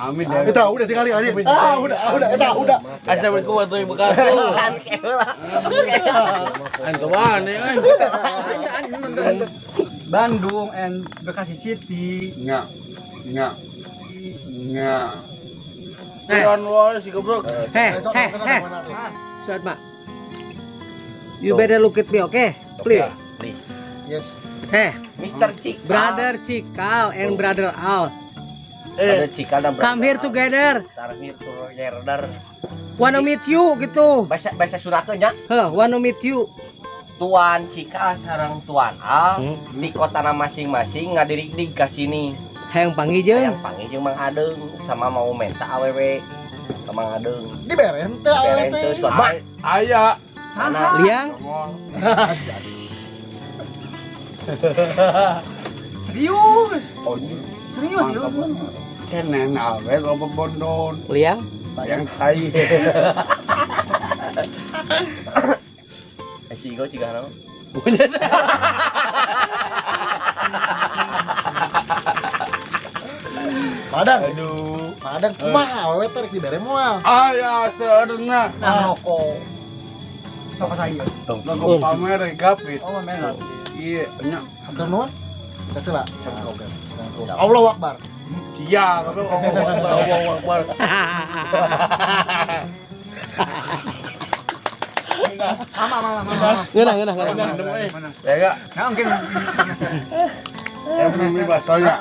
Amin. Eta udah tinggal kali. Udah eta udah. Assalamualaikum warahmatullahi wabarakatuh. Antuan Bandung and Bekasi City. Enggak. Jangan woi si goblok. Shut up. You better look at me, okay? Please. Please. Yes. Hey, Mr. Cik. brother Cikal and brother Al. Ada Cikal dan Come here together. Here together. Wanna meet you gitu. Bahasa Surakeun nya. Wanna meet you. Tuan Cikal sareng Tuan Al di kotana masing-masing ngadirig-dig ka sini. Hayang panggil jeung. Yang panggil jeung Mang Adeng sama mau minta awewe ke Mang Adeng. Diberen teh awewe teh. Aya. Mana? Liang. Serius. Serius lu. Kenen awet apa bondon. Liang. Yang tai. Si Igo cigana. Padang. Aduh. Padang kumaha awewe teh rek dibere moal. Aya seurna. Nah, rokok. Apa saya? Lagu pamer gapit. Oh, merah. Iya, nya. Hatur nuhun. Sasela. Allahu Akbar. Dia, Allahu Akbar. Mama. Ngeunah. Ya enggak? Nah, mungkin. Yang belum bahasanya.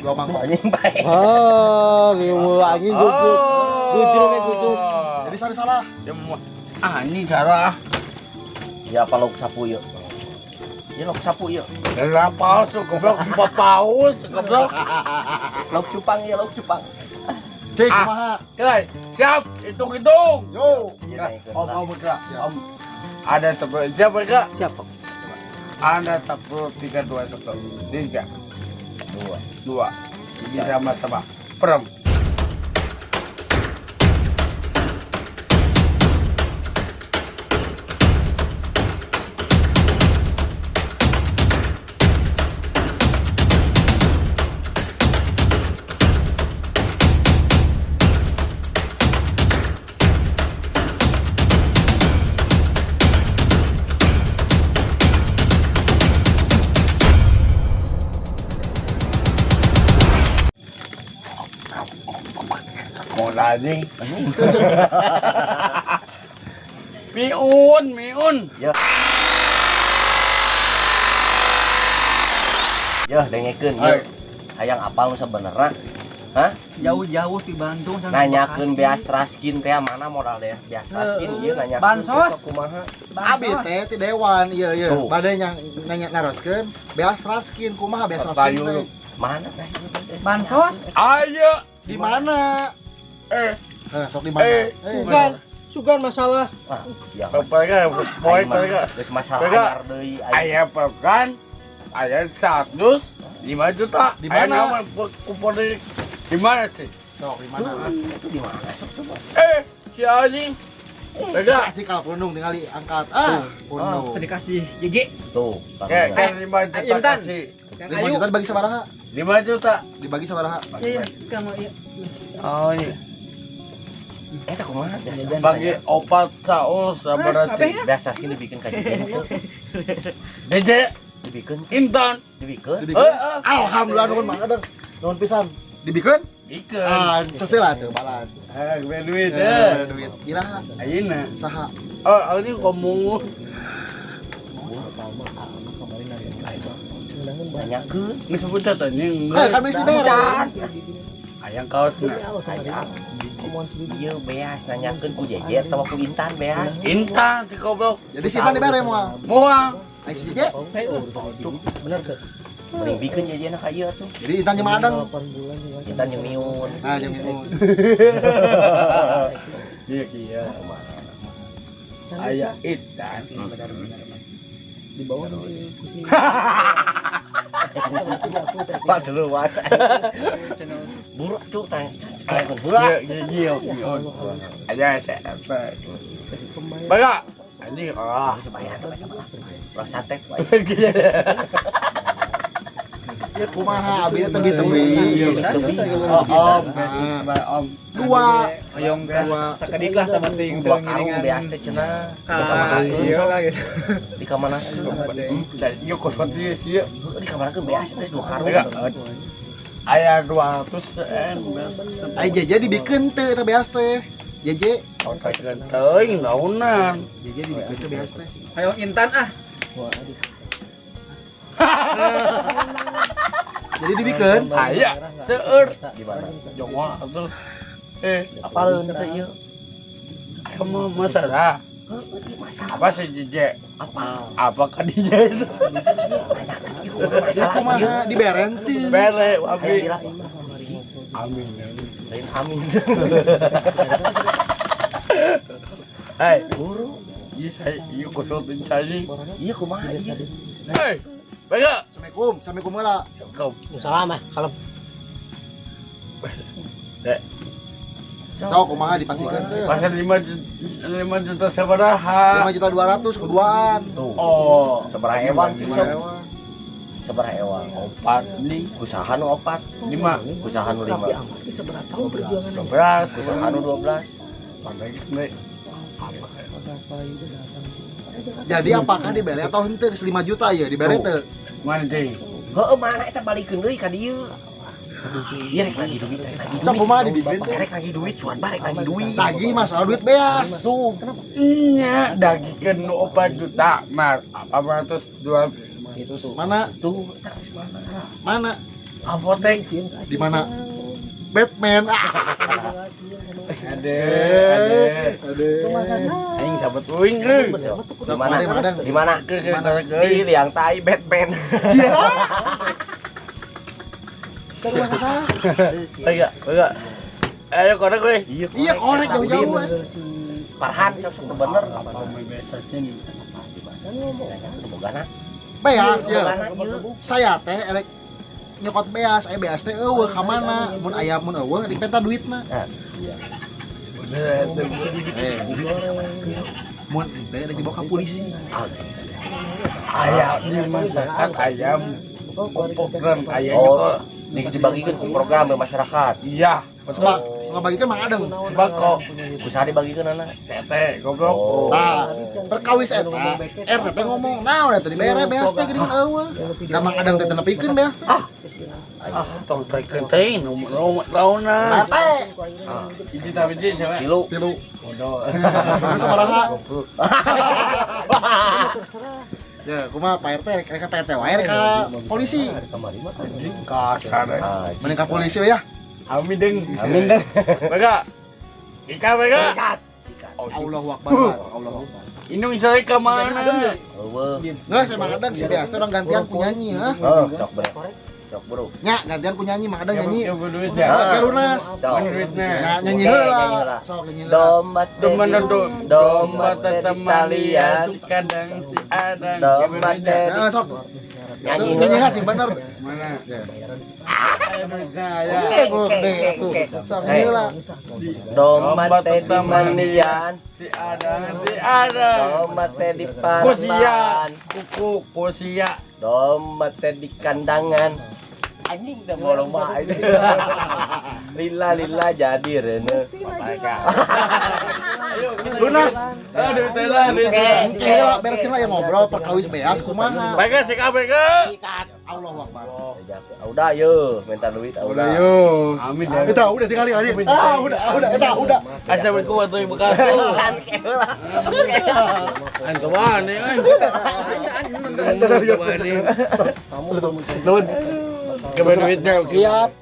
Lomang Anjing baik. Oh, rieu anjing gujur. Jadi salah. Anjing salah. Ya apa lauk sapu yuk. Ya lauk sapu yuk. Lah palsu goblok paus goblok. Lauk cupang ya lauk cupang. Cek kumaha. Oke, siap. Hitung. Yo. Om Putra. Om. Ada 10. Siapa enggak? Siapa? Ada 10 3 2 1. 3 2. Jadi sama-sama. Perem. Mulai. Miun. Ya. Ya dengekeun Hai. yuk. Hayang apal nu sabenerna. Hah? Jauh-jauh di Bandung sampai Nanyakeun Bekasi. beas raskin teh mana modal deh beas raskin ieu nanyakeun Bansos. kumaha. Abi teh ti dewan ieu Tuh. bade yang nanya naroskeun beas raskin kumaha beas raskin teh Mana teh? Bansos. Ayo. di mana sok di mana Sugan masalah. Wah, siap. Pega, poin pega. Geus masalah Pega. anyar deui Ayah pekan. Ayah 105 juta. Di mana? Ayah nama kupon di mana sih? sok di mana itu di mana sok coba. Si anjing. Pega. si kal pundung tinggali angkat pundung Tadi kasih JJ. Tuh, Kayak 5 juta Intan. kasih. 5 juta dibagi sabaraha 5 juta. dibagi sabaraha Iya, kamu iya. Oh iya. Eta kumaha? Bagi opat saus berarti. Biasa sih dibikin kayak gitu. DJ Dibikin, Intan. dibikin. alhamdulillah nuhun Mang Adeng nuhun pisan dibikeun Bikin. cesela teu balan Gue duit duit iraha Ayeuna. saha Ini ngomong Nanyakeun. geus pucat anjing. kan mesti beres Ayang kaosna. Ieu beas nanyakeun ku jejer sama ku Intan beas. Intan si goblok. jadi si Intan dibere moal Moal. ai si Jeje Mending bikin jejerna ka ieu atuh. jadi Intan jeung Mang Adeng Intan jeung Miun. nah jeung Miun Iya kieu. Aya Intan. Di bawah Pak dulu was. Buruk tuh tanya. Iya, iya. Aja saya. Baga. Anjing Sebayar tuh sama lah. Rasa teh. Ya kumaha abi teh tebi-tebi. Om, om. Dua. Hoyong Dua. sakedik lah teh penting Dua karung beas teh cenah. Iya lah gitu. Di kamar Yuk kosot dia sih. di kamar beas teh 2 karung. Enggak. Aya 200 biasa. Ai jeje dibikeun teu teh beas teh. Jeje, Otak teuing naunan. jeje dibikeun teh beas teh. Hoyong Intan ah. Jadi dibikeun. Aya seueur. Gimana? Jongo atuh. Apaleun teh ieu? Kamu masalah. Apa sih Jije? Apa? Apa ka DJ itu? Ya kumaha diberen teu. Bere, Ayo abi. dilap. Amin. Lain amin. Hei, Buru. iya saya, iya kosotin saya. Iya kumaha ieu? Hei, baga. Assalamualaikum heula. Kau. Salam kalem. Sok kumaha dipasikeun teu. Pasal 5 juta sabaraha. 5.200.000 kuduan. Tuh. Oh, Sabaraha ewan sih sok? Sabaraha ewan? 4 nih, Usaha nu 4, 5, usaha nu 5, Seberapa tahun perjuangan 11, usaha nu 12. pandai nih. Jadi apakah dibere atau henteu 5 juta ya dibere teu? Mana ting? Heueuh mana eta balikeun deui ka dieu. Ieu rek lagi duit, rek lagi Sok duit. kumaha dibikeun teh? Rek lagi duit, suan barek lagi duit. Tagih masalah duit beas. Tuh, Nya dagikeun nu 4 juta, mah 802 Mana? tuh eta geus mana? Mana? apotek. Di mana? Batman. Ade, Ade. aing sahabat uing euy. Di mana? Madang. Di mana? Di liang tai Batman. Baga. Ayo korek we. Iya korek jauh-jauh. Farhan sok bener. Apa biasa sini? Bogana. Beas ya. Bogana ieu. Saya teh erek nyokot beas, beas teh eueuh ka mana? Mun aya mun eueuh dipenta duitna. Bener Mun teh rek dibawa ka polisi. ayam dimasakan ayam opokran ayam Oh, juga dibagikeun ku program masyarakat. iya Sebab betul ngabagikeun Mang Adeng. sebako Usaha dibagikeun anak. sete goblok Oh. Tah, perkawis eta RT teh ngomong, "Naon eta dibere beas teh geuningan eueuh." Da Mang Adeng teh nepikeun beas teh. tong tekeun teh nomor launa RT hiji tapi hiji siapa Kilu. 3. bodoh Mana sabaraha? goblok Ya, kumaha Pak RT rek ka PRT wae rek ka polisi. anjing kasar Mending ka polisi we ya. amin deng Amin dah. baga ika baga Allahu Akbar. Allahu Akbar. indung saya ke mana Eueuh. Nggak, saya Mang Adeng si beas teh orang gantian ku nyanyi, ha. Sok bre. Sok bro. Nya, gantian ku nyanyi Mang Adeng nyanyi. coba duit Ya, ya ke lunas. Sok. duitnya Ya, nyanyi Oke, heula. nyanyi heula. Sok nyanyi heula. Domba Domba domba tetap Italian. si kadang si adang Domba teh. Ya, sok. Nyanyi Nyanyi heula. sih bener. mana Ya. duitnya ya Oke, gede atuh. Sok nyanyi heula. Domba teh di mandian. si adang si adang Domba teh di kosia paraman. kuku kosia Domba teh di kandangan. Anjing dah bolong mah ini. Lila jadi rene. Lunas. duit lah Engke heula bereskeun lah yang ngobrol perkawis beas kumaha. baik sih kabeh ke Allahu Akbar. Udah yo, minta duit Udah udah. yo. amin Eta udah tinggal ini. Udah eta. assalamualaikum warahmatullahi wabarakatuh ancoba nih Nuhun. Kembali duitnya Siap.